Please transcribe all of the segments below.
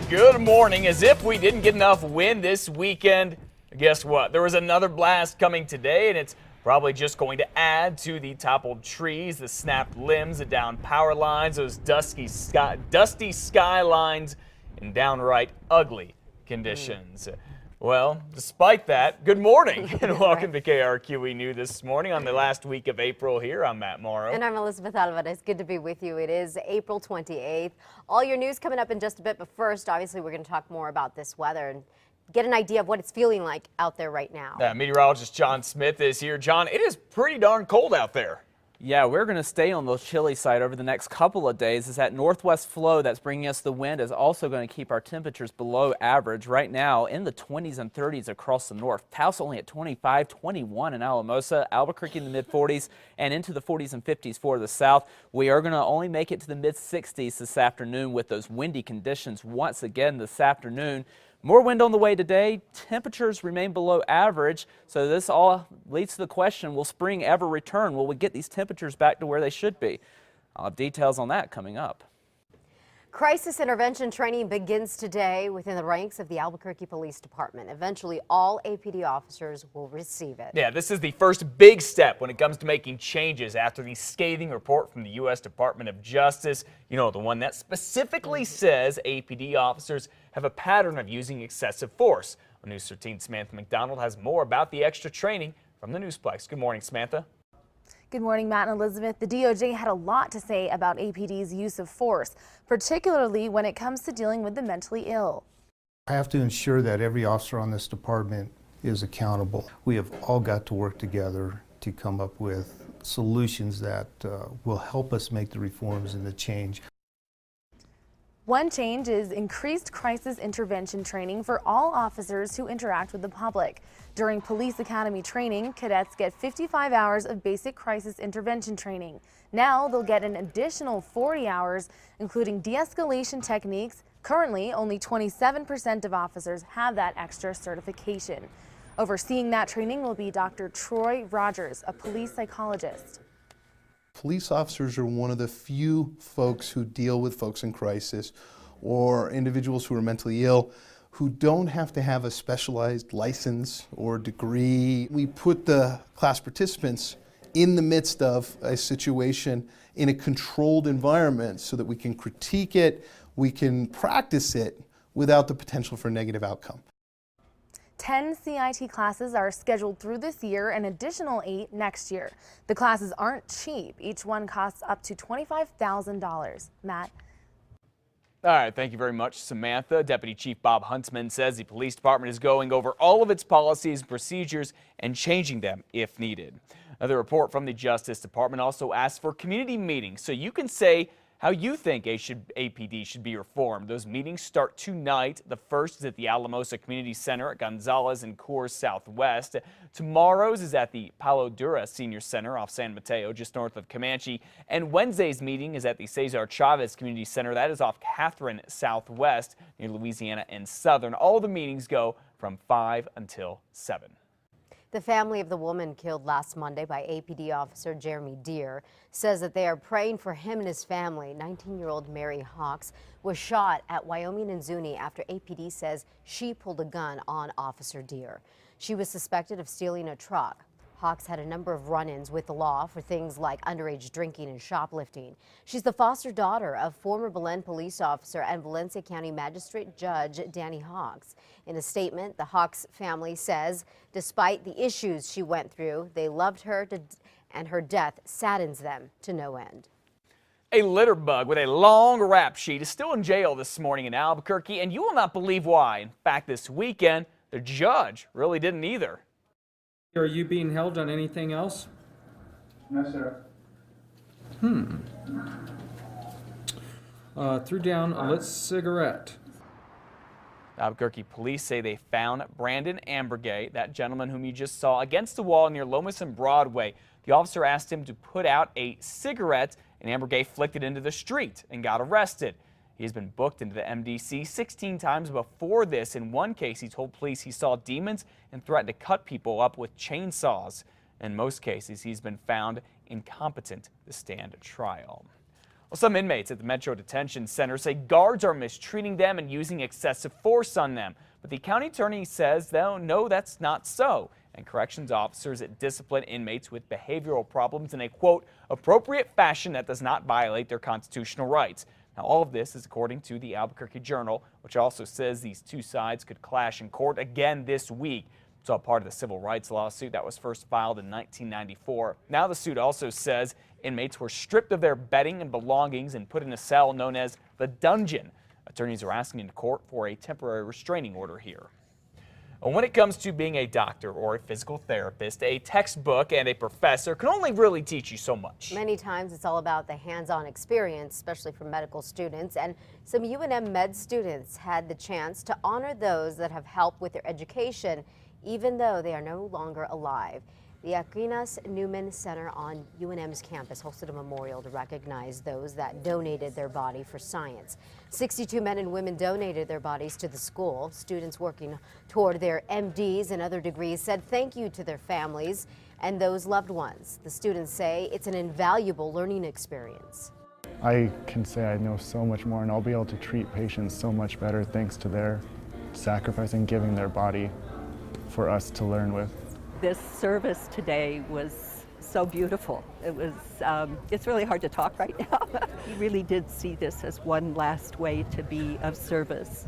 Good morning. As if we didn't get enough wind this weekend, guess what? There was another blast coming today, and it's probably just going to add to the toppled trees, the snapped limbs, the downed power lines, those dusty skylines, and downright ugly conditions. Well, despite that, good morning and welcome to KRQE News this morning on the last week of April here. I'm Matt Morrow. And I'm Elizabeth Alvarez. Good to be with you. It is April 28th. All your news coming up in just a bit, but first, obviously, we're going to talk more about this weather and get an idea of what it's feeling like out there right now. Meteorologist John Smith is here. John, it is pretty darn cold out there. Yeah, we're going to stay on the chilly side over the next couple of days. As that northwest flow that's bringing us the wind is also going to keep our temperatures below average. Right now in the 20s and 30s across the north. Taos only at 25, 21 in Alamosa, Albuquerque in the mid-40s and into the 40s and 50s for the south. We are going to only make it to the mid-60s this afternoon with those windy conditions once again this afternoon. More wind on the way today. Temperatures remain below average, so this all leads to the question, will spring ever return? Will we get these temperatures back to where they should be? I'll have details on that coming up. Crisis intervention training begins today within the ranks of the Albuquerque Police Department. Eventually, all APD officers will receive it. Yeah, this is the first big step when it comes to making changes after the scathing report from the U.S. Department of Justice. You know, the one that specifically says APD officers have a pattern of using excessive force. On News 13's Samantha McDonald has more about the extra training from the Newsplex. Good morning, Samantha. Good morning, Matt and Elizabeth. The DOJ had a lot to say about APD's use of force, particularly when it comes to dealing with the mentally ill. I have to ensure that every officer on this department is accountable. We have all got to work together to come up with solutions that will help us make the reforms and the change. One change is increased crisis intervention training for all officers who interact with the public. During Police Academy training, cadets get 55 hours of basic crisis intervention training. Now they'll get an additional 40 hours, including de-escalation techniques. Currently, only 27% of officers have that extra certification. Overseeing that training will be Dr. Troy Rogers, a police psychologist. Police officers are one of the few folks who deal with folks in crisis or individuals who are mentally ill who don't have to have a specialized license or degree. We put the class participants in the midst of a situation in a controlled environment so that we can critique it, we can practice it without the potential for a negative outcome. 10 CIT classes are scheduled through this year, an additional 8 next year. The classes aren't cheap. Each one costs up to $25,000. Matt? All right, thank you very much, Samantha. Deputy Chief Bob Huntsman says the police department is going over all of its policies and procedures and changing them if needed. The report from the Justice Department also asks for community meetings so you can say how you think APD should be reformed. Those meetings start tonight. The first is at the Alamosa Community Center at Gonzales and Coors Southwest. Tomorrow's is at the Palo Duro Senior Center off San Mateo, just north of Comanche. And Wednesday's meeting is at the Cesar Chavez Community Center. That is off Catherine Southwest near Louisiana and Southern. All the meetings go from 5 until 7. The family of the woman killed last Monday by APD officer Jeremy Deere says that they are praying for him and his family. 19-year-old Mary Hawks was shot at Wyoming and Zuni after APD says she pulled a gun on Officer Deere. She was suspected of stealing a truck. Hawks had a number of run-ins with the law for things like underage drinking and shoplifting. She's the foster daughter of former Belen police officer and Valencia County Magistrate Judge Danny Hawks. In a statement, the Hawks family says despite the issues she went through, they loved her and her death saddens them to no end. A litterbug with a long rap sheet is still in jail this morning in Albuquerque, and you will not believe why. In fact, this weekend, the judge really didn't either. Are you being held on anything else? No, sir. Threw down a lit cigarette. Albuquerque police say they found Brandon Ambergay, that gentleman whom you just saw, against the wall near Lomas and Broadway. The officer asked him to put out a cigarette, and Ambergay flicked it into the street and got arrested. He has been booked into the MDC 16 times before this. In one case, he told police he saw demons and threatened to cut people up with chainsaws. In most cases, he's been found incompetent to stand trial. Well, some inmates at the Metro Detention Center say guards are mistreating them and using excessive force on them. But the county attorney says, though, no, that's not so. And corrections officers discipline inmates with behavioral problems in a, quote, appropriate fashion that does not violate their constitutional rights. Now, all of this is according to the Albuquerque Journal, which also says these two sides could clash in court again this week. It's all part of the civil rights lawsuit that was first filed in 1994. Now the suit also says inmates were stripped of their bedding and belongings and put in a cell known as the dungeon. Attorneys are asking the court for a temporary restraining order here. When it comes to being a doctor or a physical therapist, a textbook and a professor can only really teach you so much. Many times it's all about the hands-on experience, especially for medical students. And some UNM med students had the chance to honor those that have helped with their education, even though they are no longer alive. The Aquinas Newman Center on UNM's campus hosted a memorial to recognize those that donated their body for science. 62 men and women donated their bodies to the school. Students working toward their MDs and other degrees said thank you to their families and those loved ones. The students say it's an invaluable learning experience. I can say I know so much more, and I'll be able to treat patients so much better thanks to their sacrifice and giving their body for us to learn with. This service today was so beautiful. It was, it's really hard to talk right now. We really did see this as one last way to be of service.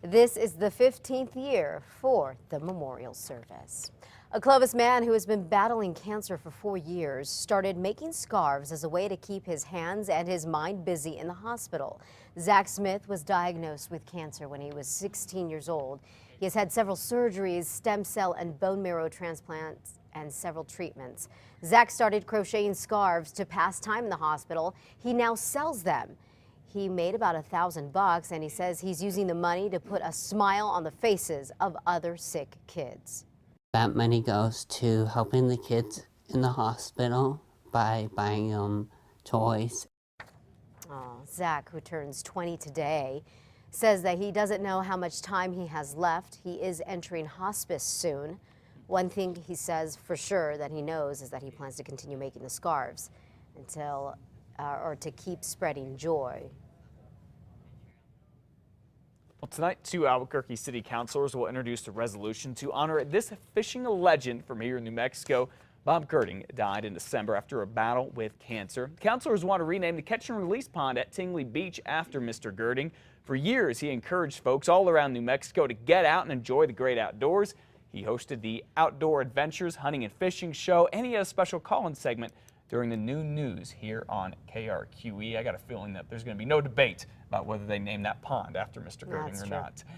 This is the 15th year for the memorial service. A Clovis man who has been battling cancer for 4 years started making scarves as a way to keep his hands and his mind busy in the hospital. Zach Smith was diagnosed with cancer when he was 16 years old. He has had several surgeries, stem cell and bone marrow transplants, and several treatments. Zach started crocheting scarves to pass time in the hospital. He now sells them. He made about $1,000, and he says he's using the money to put a smile on the faces of other sick kids. That money goes to helping the kids in the hospital by buying them toys. Zach, who turns 20 today, says that he doesn't know how much time he has left. He is entering hospice soon. One thing he says for sure that he knows is that he plans to continue making the scarves until, or to keep spreading joy. Well, tonight, 2 Albuquerque city councilors will introduce a resolution to honor this fishing legend from here in New Mexico. Bob Girding died in December after a battle with cancer. Councilors want to rename the catch and release pond at Tingley Beach after Mr. Girding. For years, he encouraged folks all around New Mexico to get out and enjoy the great outdoors. He hosted the Outdoor Adventures Hunting and Fishing Show, and he had a special call-in segment during the noon news here on KRQE. I got a feeling that there's going to be no debate about whether they name that pond after Mr. Girding or not.